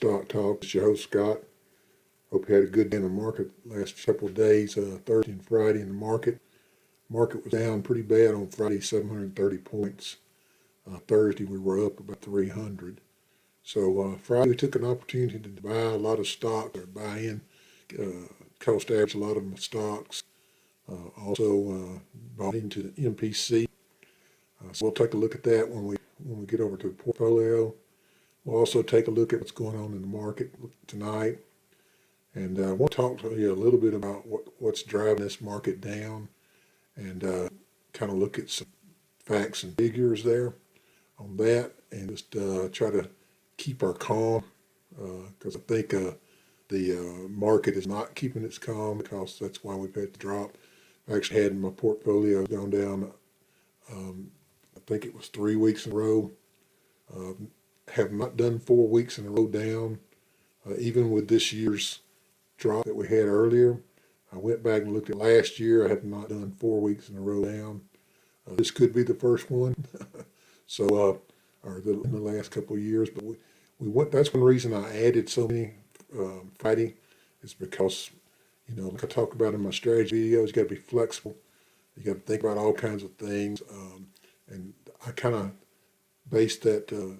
Stock Talk. It's your host, Scott. Hope you had a good day in the market last couple of days, Thursday and Friday in the market. Market was down pretty bad on Friday, 730 points. Thursday, we were up about 300. So Friday, we took an opportunity to buy a lot of stock, or buy in, cost average a lot of my stocks. Also bought into the MPC. So we'll take a look at that when we get over to the portfolio. We'll also take a look at what's going on in the market tonight. And I want to talk to you a little bit about what's driving this market down, and kind of look at some facts and figures there on that, and just try to keep our calm, because I think the market is not keeping its calm, because that's why we've had the drop. I actually had my portfolio gone down, I think it was 3 weeks in a row. Have not done 4 weeks in a row down, even with this year's drop that we had earlier. I went back and looked at last year. I have not done 4 weeks in a row down. This could be the first one, so or in the last couple of years. But we went. That's one reason I added so many Friday, is because, like I talk about in my strategy videos, you got to be flexible. You got to think about all kinds of things, and I kind of based that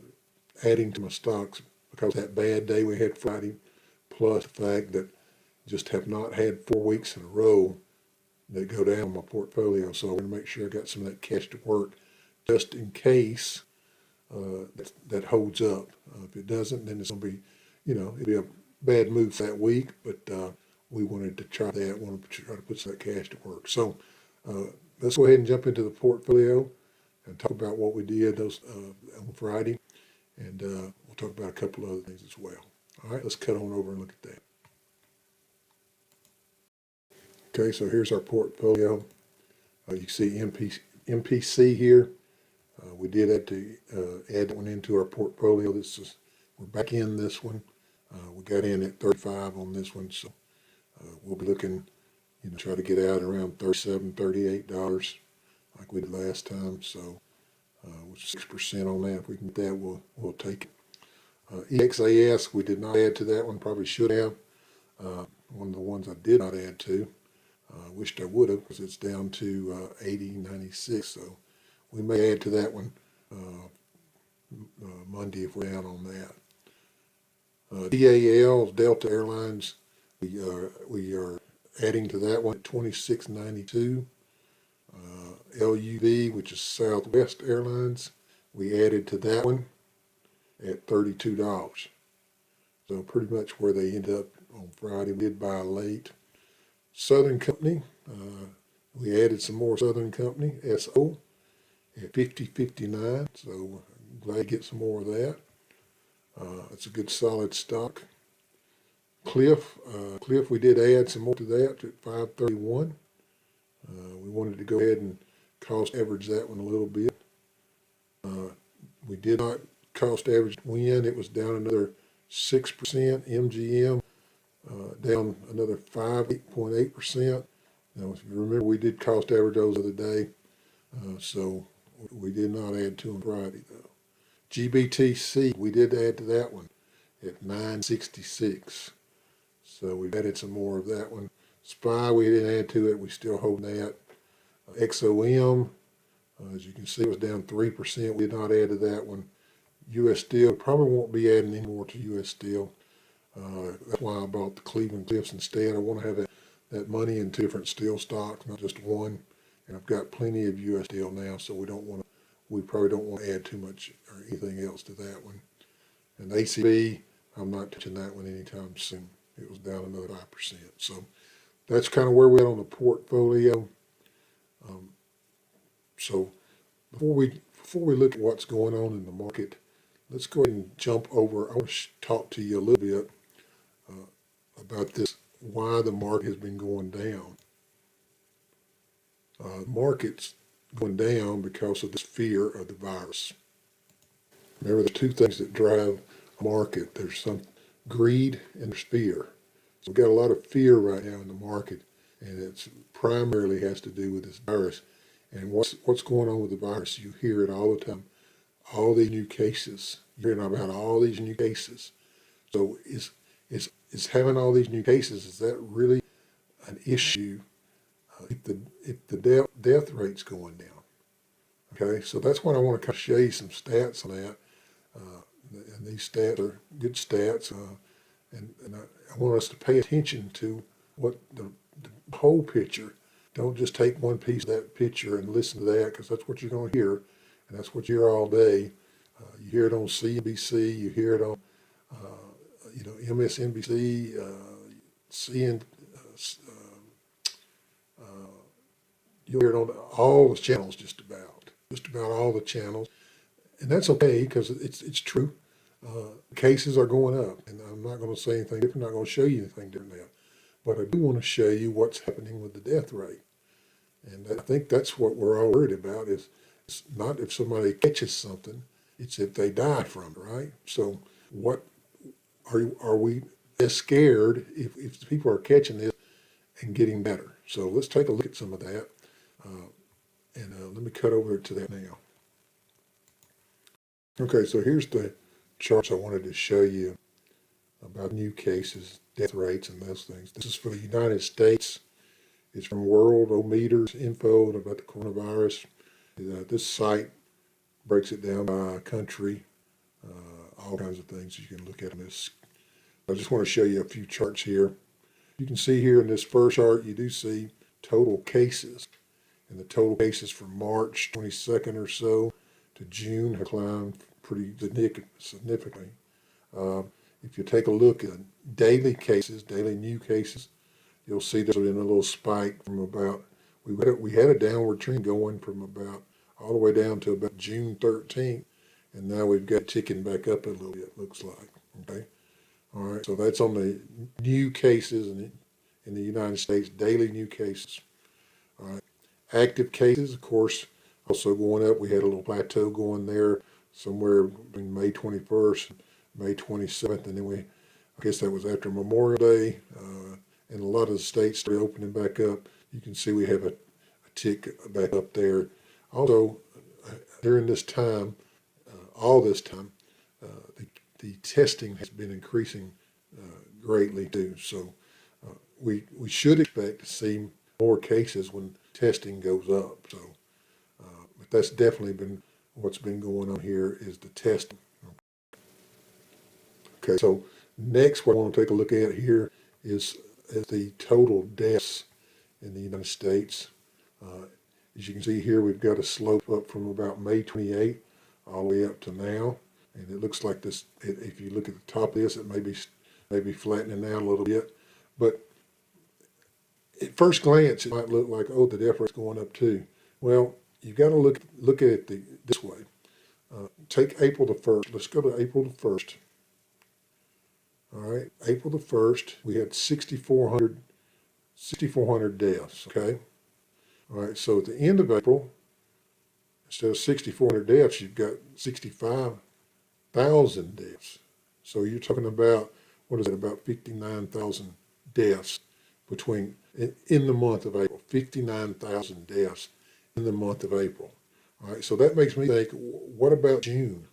adding to my stocks because that bad day we had Friday, plus the fact that just have not had 4 weeks in a row that go down on my portfolio. So I'm going to make sure I got some of that cash to work just in case that holds up. If it doesn't, then it's going to be, it'll be a bad move for that week, but we wanted to try that, wanted to try to put some of that cash to work. So let's go ahead and jump into the portfolio and talk about what we did on Friday, and we'll talk about a couple of other things as well. All right, let's cut on over and look at that. Okay, so here's our portfolio. You can see MPC here. We did have to add that one into our portfolio. We're back in this one. We got in at 35 on this one, so we'll be looking, try to get out around $37, $38 like we did last time. So with 6% on that, if we can get that, we'll take it. EXAS, we did not add to that one. Probably should have. One of the ones I did not add to. Wished I would have, because it's down to 80.96. So we may add to that one Monday if we're down on that. DAL, Delta Airlines, we are adding to that one at $26.92. LUV, which is Southwest Airlines, we added to that one at $32. So pretty much where they end up on Friday. We did buy late. Southern Company, we added some more Southern Company, SO, at $50.59. So I'm glad to get some more of that. It's a good solid stock. Cliff, we did add some more to that at $5.31. We wanted to go ahead and cost average that one a little bit. We did not cost average win. It was down another 6%. MGM down another 8.8%. Now, if you remember, we did cost average those the other day, so we did not add to them Friday though. GBTC, we did add to that one at $9.66. So we've added some more of that one. SPY, we didn't add to it. We still hold that. XOM, as you can see, it was down 3%. We did not add to that one. US Steel, probably won't be adding any more to US Steel. That's why I bought the Cleveland Cliffs instead. I want to have that money in two different steel stocks, not just one. And I've got plenty of US Steel now, so we probably don't want to add too much or anything else to that one. And ACB, I'm not touching that one anytime soon. It was down another 5%. So that's kind of where we're at on the portfolio. So before we look at what's going on in the market, let's go ahead and jump over. I want to talk to you a little bit about this, why the market has been going down. The market's going down because of this fear of the virus. Remember, there's two things that drive a market. There's some greed and there's fear. So we've got a lot of fear right now in the market, and it primarily has to do with this virus. And what's going on with the virus? You hear it all the time. All these new cases. You're hearing about all these new cases. So is having all these new cases, is that really an issue if the death rate's going down? Okay, so that's what I want to kind of show you some stats on that. And these stats are good stats. And I want us to pay attention to what the whole picture. Don't just take one piece of that picture and listen to that, because that's what you're going to hear, and that's what you hear all day. You hear it on CNBC, you hear it on MSNBC, you'll hear it on all the channels, just about all the channels, and that's okay because it's true. Cases are going up, and I'm not going to say anything different. I'm not going to show you anything different now. But I do want to show you what's happening with the death rate. And I think that's what we're all worried about, is it's not if somebody catches something, it's if they die from it, right? So what are we as scared if people are catching this and getting better? So let's take a look at some of that. Let me cut over to that now. Okay, so here's the charts I wanted to show you about new cases, death rates, and those things. This is for the United States. It's from Worldometers info about the coronavirus. This site breaks it down by country, all kinds of things you can look at in this. I just want to show you a few charts here. You can see here in this first chart, you do see total cases. And the total cases from March 22nd or so to June have climbed pretty significantly. If you take a look at daily cases, daily new cases, you'll see there's been a little spike from about, we had a downward trend going from about all the way down to about June 13th, and now we've got ticking back up a little bit, looks like, okay? All right, so that's on the new cases in the United States, daily new cases. All right, active cases, of course, also going up. We had a little plateau going there somewhere between May 21st and May 27th, and then I guess that was after Memorial Day, and a lot of the states started opening back up. You can see we have a tick back up there. Also, during this time, all this time, the testing has been increasing greatly too. So we should expect to see more cases when testing goes up. So, but that's definitely been what's been going on here, is the testing. Okay, so next what I want to take a look at here is the total deaths in the United States. As you can see here, we've got a slope up from about May 28th all the way up to now. And it looks like this, if you look at the top of this, it may be flattening out a little bit. But at first glance, it might look like, oh, the death rate's going up too. Well, you've got to look at it this way. Take April the 1st. Let's go to April the 1st. All right, April the 1st, we had 6,400 deaths, okay? All right, so at the end of April, instead of 6,400 deaths, you've got 65,000 deaths. So you're talking about, what is it, about 59,000 deaths in the month of April. 59,000 deaths in the month of April. All right, so that makes me think, what about June?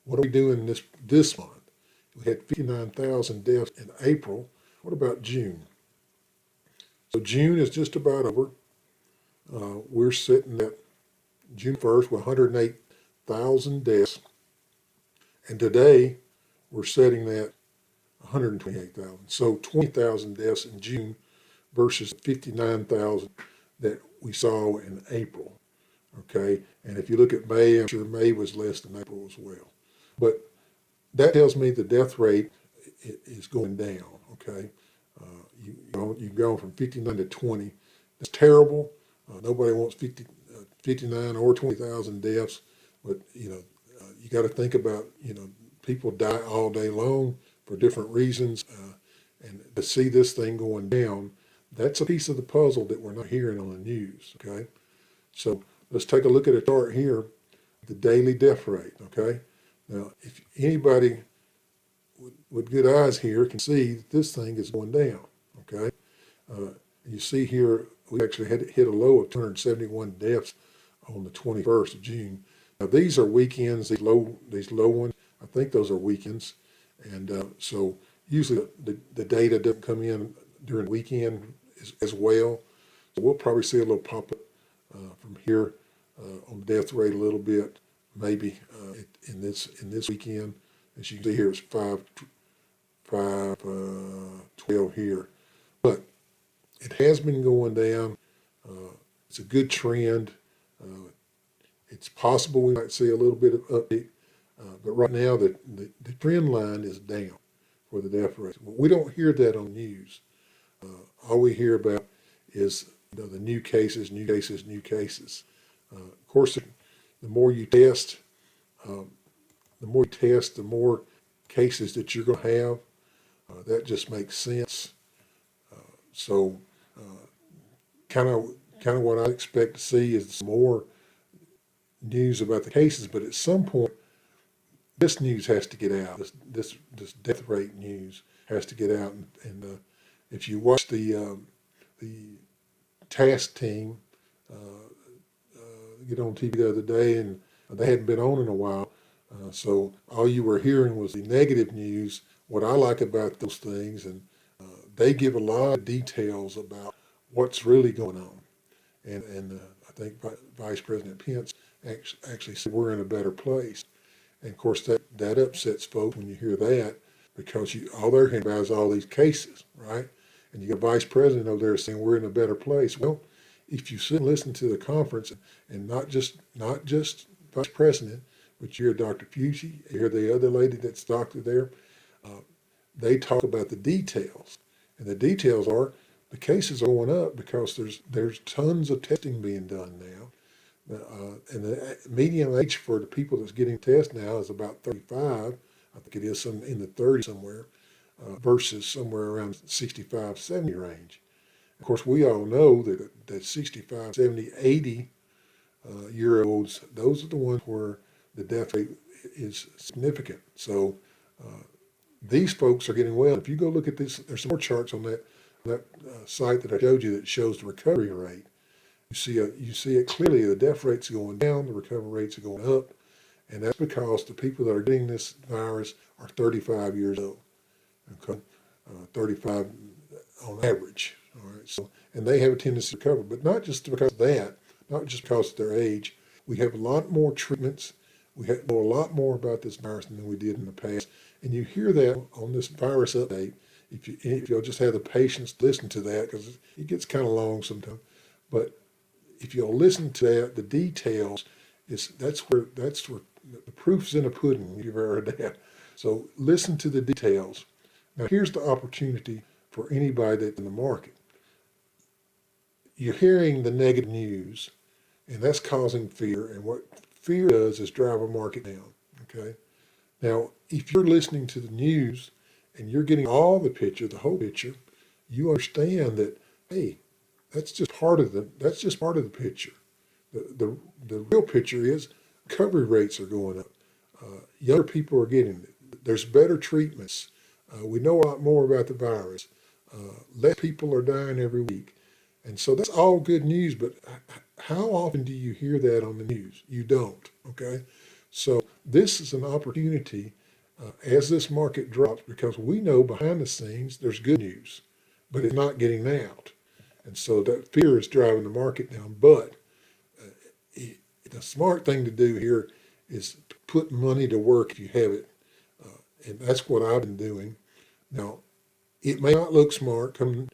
What are we doing this month? We had 59,000 deaths in April. What about June? So June is just about over. We're sitting at June 1st with 108,000 deaths. And today we're sitting at 128,000. So 20,000 deaths in June versus 59,000 that we saw in April. Okay, and if you look at May, I'm sure May was less than April as well. But that tells me the death rate is going down, okay? You've gone from 59 to 20. That's terrible. Nobody wants 59 or 20,000 deaths, but, you got to think about, people die all day long for different reasons, and to see this thing going down, that's a piece of the puzzle that we're not hearing on the news, okay? So let's take a look at a chart here, the daily death rate, okay? Now, if anybody with good eyes here can see that this thing is going down, okay? You see here, we actually had hit a low of 271 deaths on the 21st of June. Now, these are weekends, these low ones. I think those are weekends. And so usually the data doesn't come in during the weekend as well. So we'll probably see a little pop-up from here on the death rate a little bit, maybe in this weekend. As you can see here, it's 512 here. But it has been going down. It's a good trend. It's possible we might see a little bit of uptick, but right now the trend line is down for the death rate. We don't hear that on the news. All we hear about is the new cases, new cases, new cases. Of course, the more you test, the more cases that you're going to have. That just makes sense. So, kind of what I expect to see is more news about the cases, but at some point, this news has to get out. This death rate news has to get out. And if you watch the task team get on TV the other day, and they hadn't been on in a while, so all you were hearing was the negative news. What I like about those things, and they give a lot of details about what's really going on. And I think Vice President Pence actually said we're in a better place. And of course, that upsets folks when you hear that, because all they're hearing about is all these cases, right? And you got Vice President over there saying we're in a better place. Well, if you sit and listen to the conference, and not just Vice President, but you hear Dr. Fusey, you hear the other lady that's doctor there, they talk about the details. And the details are the cases are going up because there's tons of testing being done now. And the median age for the people that's getting tested now is about 35. I think it is in the 30s somewhere, versus somewhere around 65, 70 range. Of course, we all know that 65, 70, 80 year olds, those are the ones where the death rate is significant. So these folks are getting well. If you go look at this, there's some more charts on that site that I showed you that shows the recovery rate. You see it clearly. The death rate's going down, the recovery rates are going up, and that's because the people that are getting this virus are 35 years old. Okay, 35 on average. All right. So, and they have a tendency to recover, but not just because of that, not just because of their age. We have a lot more treatments. We know a lot more about this virus than we did in the past, and you hear that on this virus update. If you'll just have the patience to listen to that, because it gets kind of long sometimes, but if you'll listen to that, the details that's where the proof's in the pudding. You've heard that. So listen to the details. Now here's the opportunity for anybody that's in the market. You're hearing the negative news, and that's causing fear. And what fear does is drive a market down. Okay. Now, if you're listening to the news and you're getting all the picture, the whole picture, you understand that, hey, that's just part of the picture. The real picture is recovery rates are going up. Younger people are getting it. There's better treatments. We know a lot more about the virus. Less people are dying every week. And so that's all good news, but how often do you hear that on the news? You don't, okay? So this is an opportunity as this market drops, because we know behind the scenes there's good news, but it's not getting out. And so that fear is driving the market down. But the smart thing to do here is put money to work if you have it. And that's what I've been doing. Now, it may not look smart come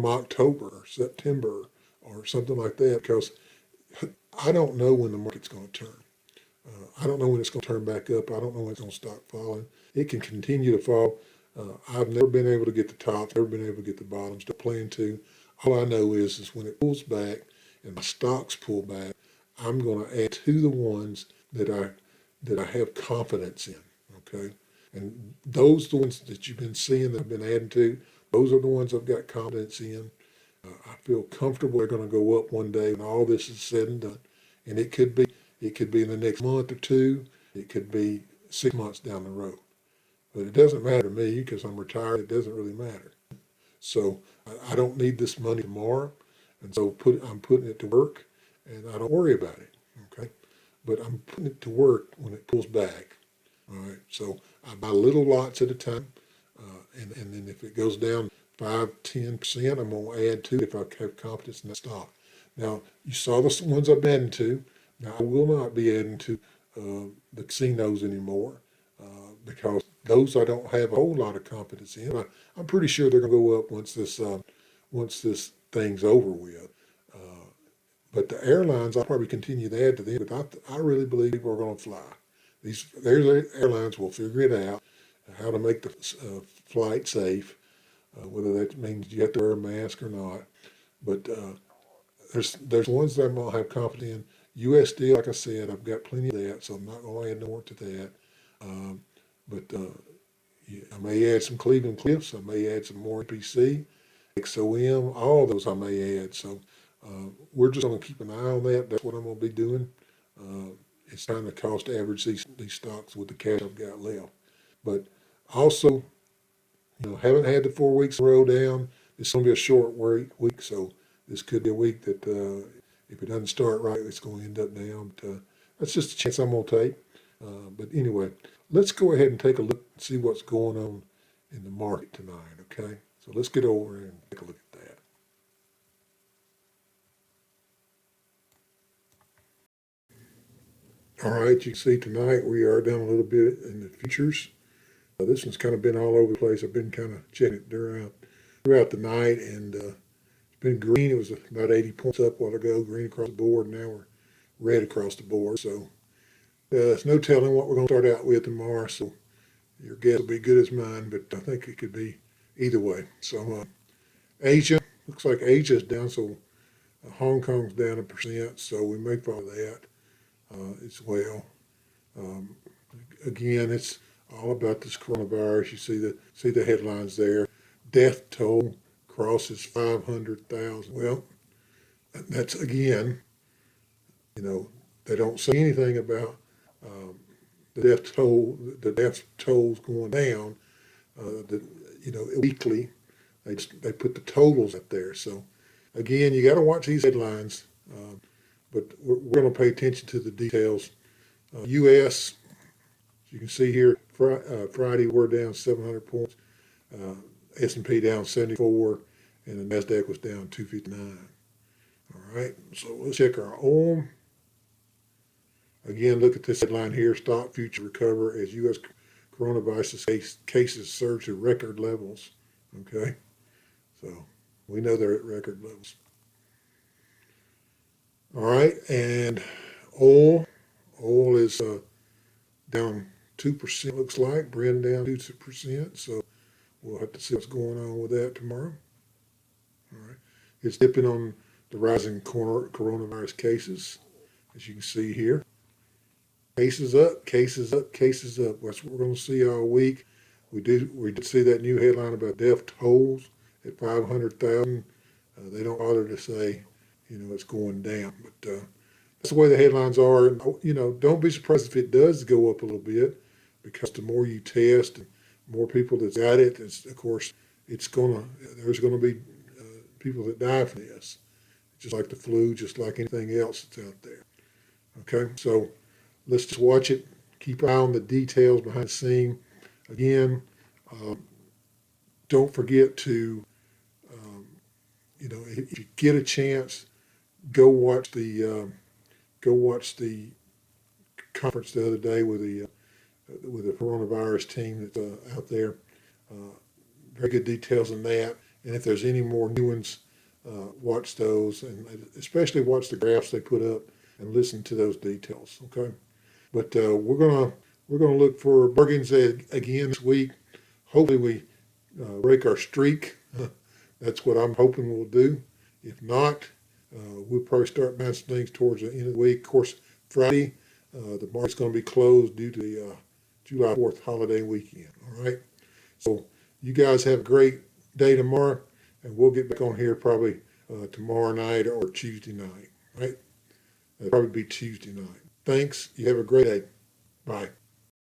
October or September or something like that, because I don't know when the market's going to turn. I don't know when it's going to turn back up. I don't know when it's going to stop falling. It can continue to fall. I've never been able to get the top, never been able to get the bottoms, don't plan to. All I know is when it pulls back and my stocks pull back, I'm going to add to the ones that I have confidence in, okay? And those are the ones that you've been seeing that I've been adding to. Those are the ones I've got confidence in. I feel comfortable they're going to go up one day when all this is said and done. And it could be in the next month or two. It could be 6 months down the road. But it doesn't matter to me because I'm retired. It doesn't really matter. So I don't need this money tomorrow. And so I'm putting it to work, and I don't worry about it, okay? But I'm putting it to work when it pulls back, all right? So I buy little lots at a time, and then if it goes down 5–10%, I'm going to add to it if I have confidence in that stock. Now, you saw the ones I've been adding to. Now, I will not be adding to the casinos anymore because those I don't have a whole lot of confidence in. I'm pretty sure they're going to go up once this thing's over with. But the airlines, I'll probably continue to add to them. But I really believe people are going to fly. Their airlines will figure it out how to make the flight safe, whether that means you have to wear a mask or not. But there's ones that I'm going to have confidence in. USD, like I said, I've got plenty of that, so I'm not going to add more to that. But yeah, I may add some Cleveland Cliffs. I may add some more MPC, XOM, all those I may add. So we're just going to keep an eye on that. That's what I'm going to be doing. It's trying to cost average these stocks with the cash I've got left. But also, haven't had the 4 weeks in a row down. It's going to be a short week, so this could be a week that if it doesn't start right, it's going to end up down. But that's just a chance I'm going to take. But anyway, let's go ahead and take a look and see what's going on in the market tonight, okay? So let's get over and take a look at that. All right, you can see tonight we are down a little bit in the futures. This one's kind of been all over the place. I've been kind of checking it throughout the night, and it's been green. It was about 80 points up a while ago, green across the board, and now we're red across the board. So there's no telling what we're going to start out with tomorrow, so your guess will be good as mine, but I think it could be either way. So Asia, looks like Asia's down, so Hong Kong's down 1%, so we may follow that as well. Again, it's all about this coronavirus. You see the headlines there. Death toll crosses 500,000. Well, that's again, they don't say anything about the death tolls going down. Weekly, they put the totals up there. So again, you got to watch these headlines, but we're going to pay attention to the details. U.S. You can see here, Friday we're down 700 points, S&P down 74, and the NASDAQ was down 259. All right, so let's check our oil. Again, look at this headline here, stock future recover as U.S. coronavirus cases surge to record levels. Okay, so we know they're at record levels. All right, and oil is down 2%, looks like. Brent down 2%, so we'll have to see what's going on with that tomorrow. All right, it's dipping on the rising coronavirus cases, as you can see here. Cases up, cases up, cases up. That's what we're going to see all week. We did see that new headline about death tolls at 500,000. They don't bother to say, it's going down, but that's the way the headlines are. And, don't be surprised if it does go up a little bit, because the more you test and more people that's got it, of course, there's going to be people that die from this, just like the flu, just like anything else that's out there. Okay, so let's just watch it. Keep an eye on the details behind the scene. Again, don't forget to, if you get a chance, go watch the conference the other day with the coronavirus team that's out there. Very good details in that. And if there's any more new ones, watch those, and especially watch the graphs they put up and listen to those details. Okay, but we're gonna look for bargains again this week. Hopefully we break our streak. That's what I'm hoping we'll do. If not, we'll probably start buying some things towards the end of the week. Of course, Friday, the market's going to be closed due to the July 4th holiday weekend. All right. So you guys have a great day tomorrow, and we'll get back on here probably tomorrow night or Tuesday night. Right? It'll probably be Tuesday night. Thanks. You have a great day. Bye.